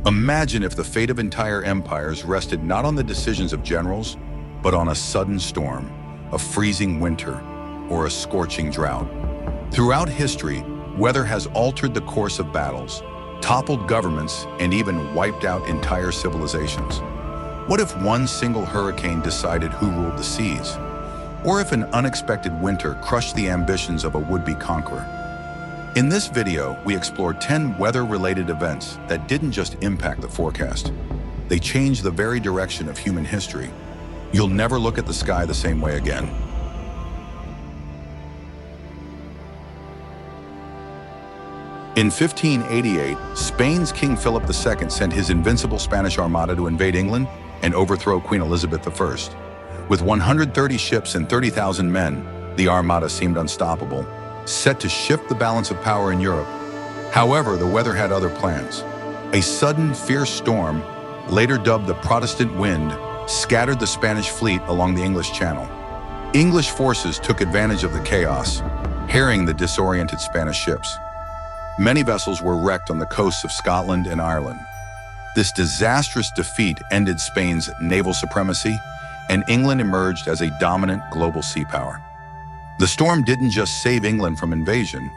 Imagine if the fate of entire empires rested not on the decisions of generals, but on a sudden storm, a freezing winter, or a scorching drought. Throughout history, weather has altered the course of battles, toppled governments, and even wiped out entire civilizations. What if one single hurricane decided who ruled the seas? Or if an unexpected winter crushed the ambitions of a would-be conqueror? In this video, we explore 10 weather-related events that didn't just impact the forecast. They changed the very direction of human history. You'll never look at the sky the same way again. In 1588, Spain's King Philip II sent his invincible Spanish Armada to invade England and overthrow Queen Elizabeth I. With 130 ships and 30,000 men, the Armada seemed unstoppable, set to shift the balance of power in Europe. However, the weather had other plans. A sudden, fierce storm, later dubbed the Protestant Wind, scattered the Spanish fleet along the English Channel. English forces took advantage of the chaos, harrying the disoriented Spanish ships. Many vessels were wrecked on the coasts of Scotland and Ireland. This disastrous defeat ended Spain's naval supremacy, and England emerged as a dominant global sea power. The storm didn't just save England from invasion,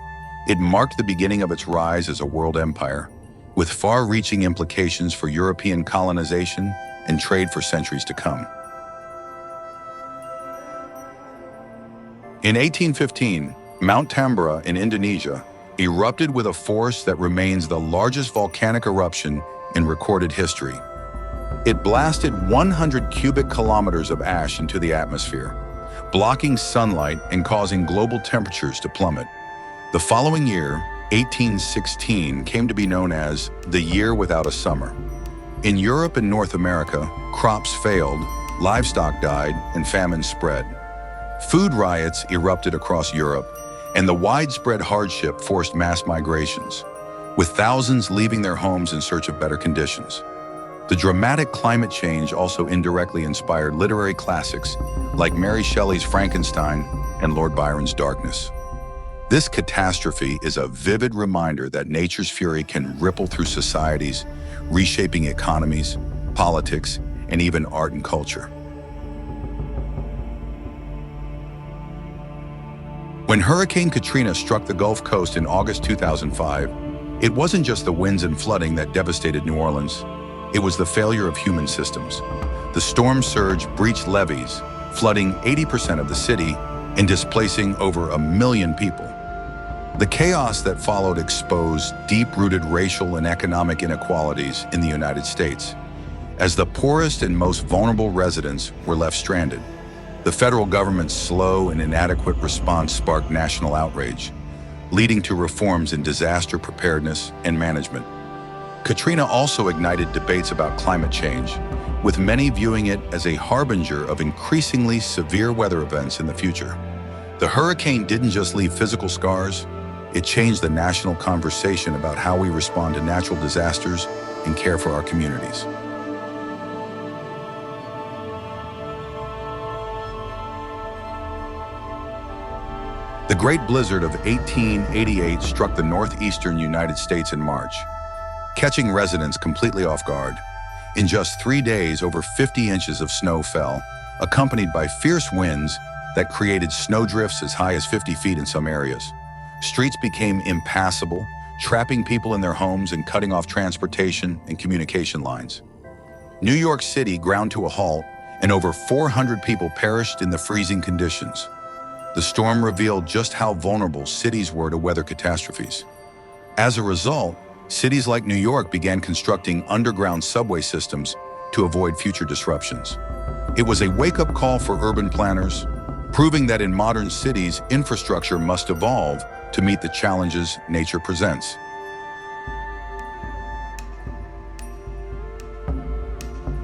it marked the beginning of its rise as a world empire, with far-reaching implications for European colonization and trade for centuries to come. In 1815, Mount Tambora in Indonesia erupted with a force that remains the largest volcanic eruption in recorded history. It blasted 100 cubic kilometers of ash into the atmosphere, blocking sunlight and causing global temperatures to plummet. The following year, 1816, came to be known as the Year Without a Summer. In Europe and North America, crops failed, livestock died, and famine spread. Food riots erupted across Europe, and the widespread hardship forced mass migrations, with thousands leaving their homes in search of better conditions. The dramatic climate change also indirectly inspired literary classics like Mary Shelley's Frankenstein and Lord Byron's Darkness. This catastrophe is a vivid reminder that nature's fury can ripple through societies, reshaping economies, politics, and even art and culture. When Hurricane Katrina struck the Gulf Coast in August 2005, it wasn't just the winds and flooding that devastated New Orleans. It was the failure of human systems. The storm surge breached levees, flooding 80% of the city and displacing over 1 million people. The chaos that followed exposed deep-rooted racial and economic inequalities in the United States, as the poorest and most vulnerable residents were left stranded. The federal government's slow and inadequate response sparked national outrage, leading to reforms in disaster preparedness and management. Katrina also ignited debates about climate change, with many viewing it as a harbinger of increasingly severe weather events in the future. The hurricane didn't just leave physical scars, it changed the national conversation about how we respond to natural disasters and care for our communities. The Great Blizzard of 1888 struck the northeastern United States in March, catching residents completely off guard. In just 3 days, over 50 inches of snow fell, accompanied by fierce winds that created snowdrifts as high as 50 feet in some areas. Streets became impassable, trapping people in their homes and cutting off transportation and communication lines. New York City ground to a halt, and over 400 people perished in the freezing conditions. The storm revealed just how vulnerable cities were to weather catastrophes. As a result, cities like New York began constructing underground subway systems to avoid future disruptions. It was a wake-up call for urban planners, proving that in modern cities, infrastructure must evolve to meet the challenges nature presents.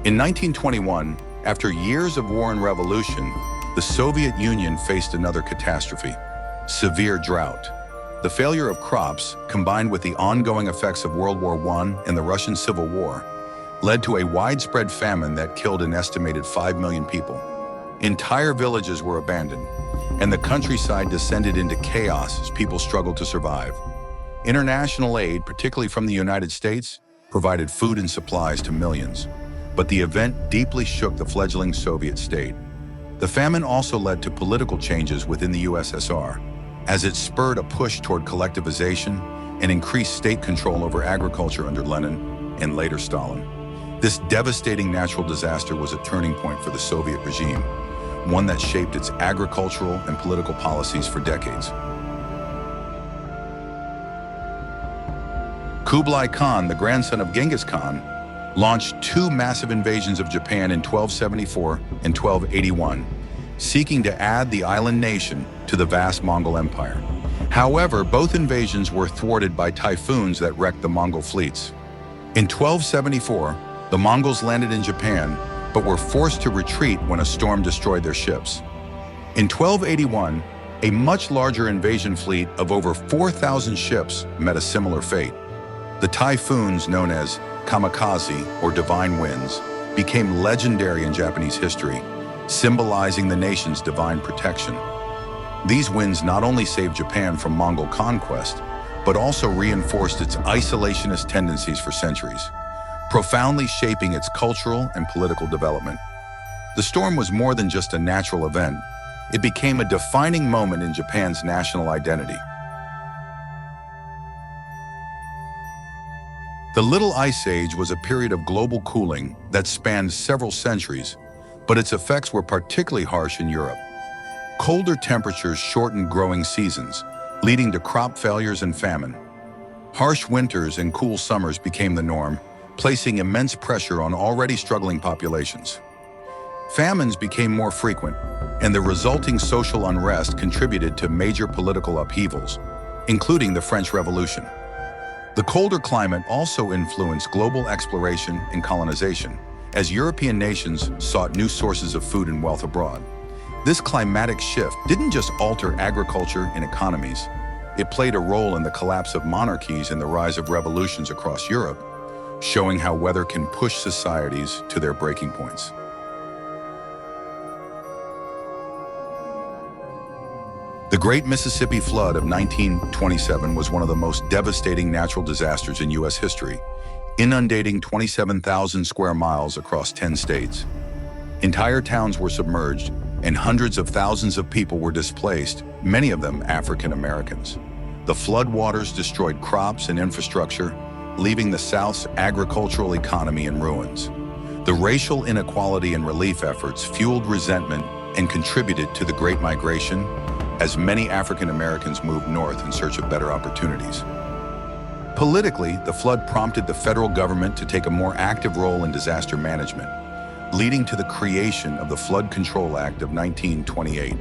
In 1921, after years of war and revolution, the Soviet Union faced another catastrophe: severe drought. The failure of crops, combined with the ongoing effects of World War I and the Russian Civil War, led to a widespread famine that killed an estimated 5 million people. Entire villages were abandoned, and the countryside descended into chaos as people struggled to survive. International aid, particularly from the United States, provided food and supplies to millions. But the event deeply shook the fledgling Soviet state. The famine also led to political changes within the USSR, as it spurred a push toward collectivization and increased state control over agriculture under Lenin and later Stalin. This devastating natural disaster was a turning point for the Soviet regime, one that shaped its agricultural and political policies for decades. Kublai Khan, the grandson of Genghis Khan, launched two massive invasions of Japan in 1274 and 1281, seeking to add the island nation to the vast Mongol Empire. However, both invasions were thwarted by typhoons that wrecked the Mongol fleets. In 1274, the Mongols landed in Japan, but were forced to retreat when a storm destroyed their ships. In 1281, a much larger invasion fleet of over 4,000 ships met a similar fate. The typhoons, known as kamikaze or divine winds, became legendary in Japanese history, symbolizing the nation's divine protection. These winds not only saved Japan from Mongol conquest, but also reinforced its isolationist tendencies for centuries, profoundly shaping its cultural and political development. The storm was more than just a natural event. It became a defining moment in Japan's national identity. The Little Ice Age was a period of global cooling that spanned several centuries, but its effects were particularly harsh in Europe. Colder temperatures shortened growing seasons, leading to crop failures and famine. Harsh winters and cool summers became the norm, placing immense pressure on already struggling populations. Famines became more frequent, and the resulting social unrest contributed to major political upheavals, including the French Revolution. The colder climate also influenced global exploration and colonization, as European nations sought new sources of food and wealth abroad. This climatic shift didn't just alter agriculture and economies. It played a role in the collapse of monarchies and the rise of revolutions across Europe, showing how weather can push societies to their breaking points. The Great Mississippi Flood of 1927 was one of the most devastating natural disasters in U.S. history, inundating 27,000 square miles across 10 states. Entire towns were submerged, and hundreds of thousands of people were displaced, many of them African Americans. The floodwaters destroyed crops and infrastructure, leaving the South's agricultural economy in ruins. The racial inequality and relief efforts fueled resentment and contributed to the Great Migration, as many African Americans moved north in search of better opportunities. Politically, the flood prompted the federal government to take a more active role in disaster management, leading to the creation of the Flood Control Act of 1928.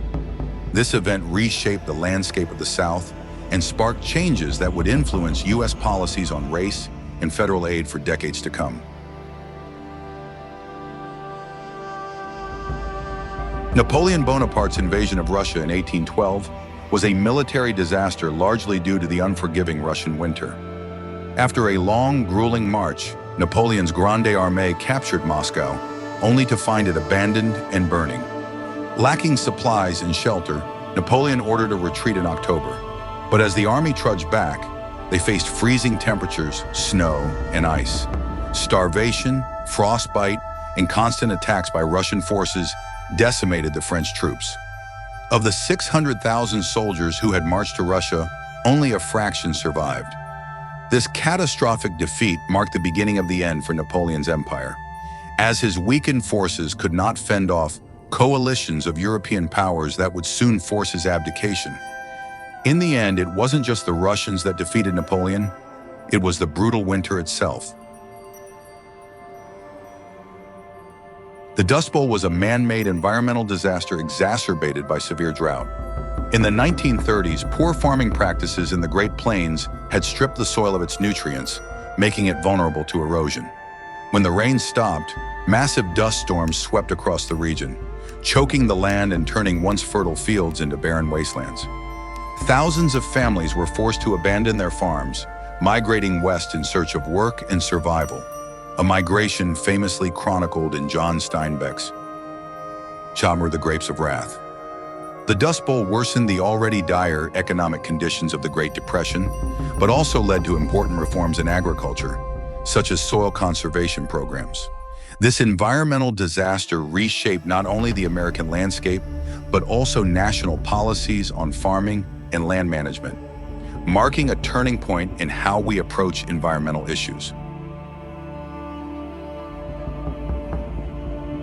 This event reshaped the landscape of the South and sparked changes that would influence U.S. policies on race and federal aid for decades to come. Napoleon Bonaparte's invasion of Russia in 1812 was a military disaster largely due to the unforgiving Russian winter. After a long, grueling march, Napoleon's Grande Armée captured Moscow, only to find it abandoned and burning. Lacking supplies and shelter, Napoleon ordered a retreat in October. But as the army trudged back, they faced freezing temperatures, snow, and ice. Starvation, frostbite, and constant attacks by Russian forces decimated the French troops. Of the 600,000 soldiers who had marched to Russia, only a fraction survived. This catastrophic defeat marked the beginning of the end for Napoleon's empire, as his weakened forces could not fend off coalitions of European powers that would soon force his abdication. In the end, it wasn't just the Russians that defeated Napoleon, it was the brutal winter itself. The Dust Bowl was a man-made environmental disaster exacerbated by severe drought. In the 1930s, poor farming practices in the Great Plains had stripped the soil of its nutrients, making it vulnerable to erosion. When the rain stopped, massive dust storms swept across the region, choking the land and turning once fertile fields into barren wastelands. Thousands of families were forced to abandon their farms, migrating west in search of work and survival, a migration famously chronicled in John Steinbeck's Chamber, the Grapes of Wrath. The Dust Bowl worsened the already dire economic conditions of the Great Depression, but also led to important reforms in agriculture, such as soil conservation programs. This environmental disaster reshaped not only the American landscape, but also national policies on farming and land management, marking a turning point in how we approach environmental issues.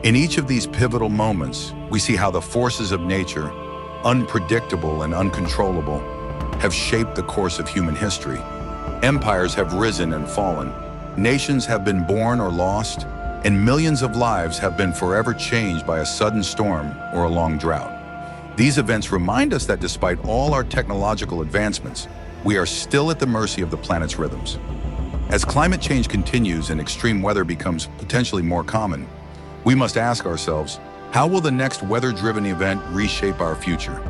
In each of these pivotal moments, we see how the forces of nature, unpredictable and uncontrollable, have shaped the course of human history. Empires have risen and fallen, nations have been born or lost, and millions of lives have been forever changed by a sudden storm or a long drought. These events remind us that despite all our technological advancements, we are still at the mercy of the planet's rhythms. As climate change continues and extreme weather becomes potentially more common, we must ask ourselves, how will the next weather-driven event reshape our future?